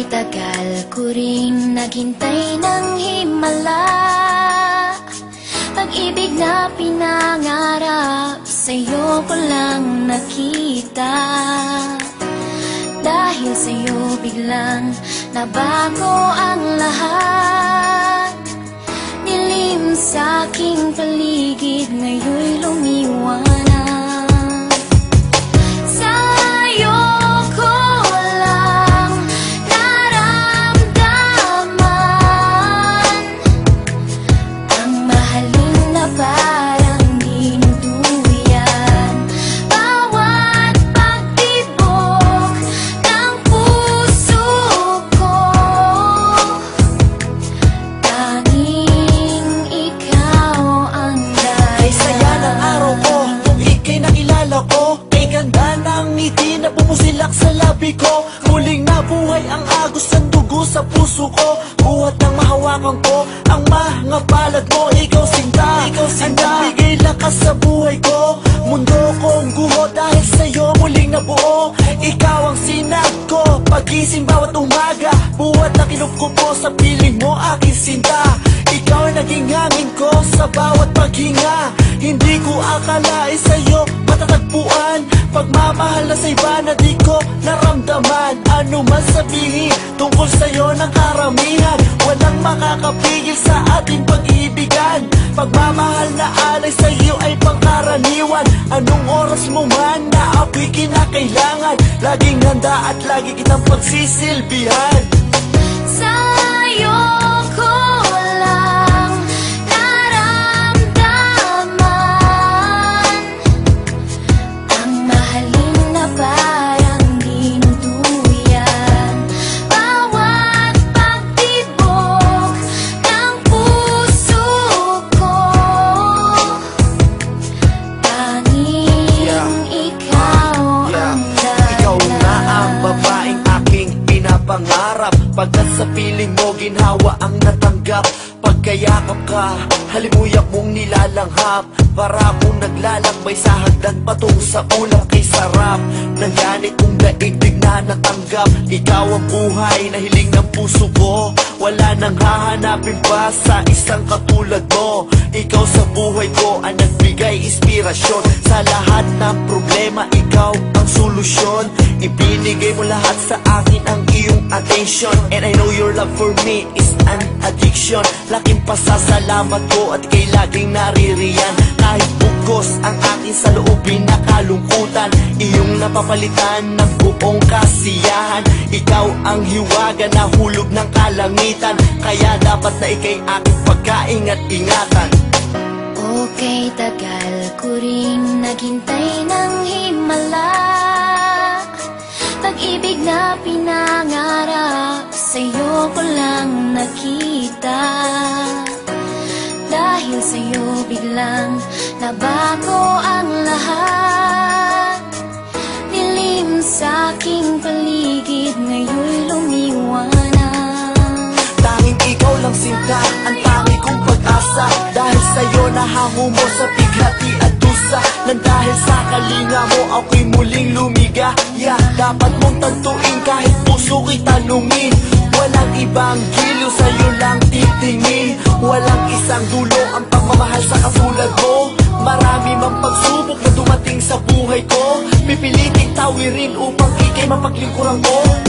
tagal ko rin naghintay ng himala, pag-ibig na pinangarap sa'yo ko lang nakita. Dahil sa'yo biglang nabago ang lahat, dilim sa'king paligid ngayon'y lumiwanag. Pumusilak sa labi ko, muling nabuhay ang agos ng dugo sa puso ko. Buhat ng mahawakan ko ang mga palad mo. Ikaw sinta, ang nagbigay lakas sa buhay ko. Mundo kong guho dahil sa'yo muling nabuo. Ikaw ang sinag ko, pagising bawat umaga. Buhat na kinukupo sa piling mo aking sinta. Ikaw ang naging hangin ko sa bawat paghinga. Hindi ko akalain sa'yo matatagpuan pagmamahal na sa iba na di ko naramdaman. Ano man sabihin tungkol sa'yo ng karamihan, walang makakapigil sa ating pag-iibigan. Pagmamahal na alay sa'yo ay pangkaraniwan. Anong oras mo man na ako'y kinakailangan, laging handa at lagi kitang pagsisilbihan. Sa'yo ko pangarap, pagkat sa piling mo ginhawa ang natanggap. Pagkayakap ka, halimuyak mong nilalanghap. Para akong naglalakbay sa hagdan patung sa ulap kay sarap ng ganit kong daigdig na natanggap. Ikaw ang buhay na hiling ng puso ko, wala nang hahanapin pa sa isang katulad mo. Ikaw sa buhay ko ang nagbigay inspirasyon. Sa lahat ng problema, ikaw ang solusyon. Ibinigay mo lahat sa akin ang iyong attention, and I know your love for me is an addiction. Laking pasasalamat ko at kay laging naririyan. Kahit bugos ang akin sa loobin na kalungkutan, iyong napapalitan ng buong kasiyahan. Ikaw ang hiwaga na hulog ng kalangitan, kaya dapat na ikay aking pagkaingat-ingatan. Okay, tagal ko rin naghintay ng himala, pag-ibig na pinangarap sa'yo ko lang nakita. Dahil sa'yo biglang nabago ang lahat, dilim sa'king paligid ngayon'y lumiwanag. Tanging ikaw lang sinta, ang tangi kong pag-asa. Dahil sa'yo nahango mo sa bighati at dusa. Nang dahil sa kalinga mo ako'y muling lumigaya. Dapat mong tantuin kahit puso ko'y tanungin. Walang ibang giliw, sa'yo lang titingin. Walang isang dulo ang pagmamahal sa katulad mo. Marami mang pagsubok na dumating sa buhay ko, pipiliting tawirin upang ikay mapaglingkuran ko.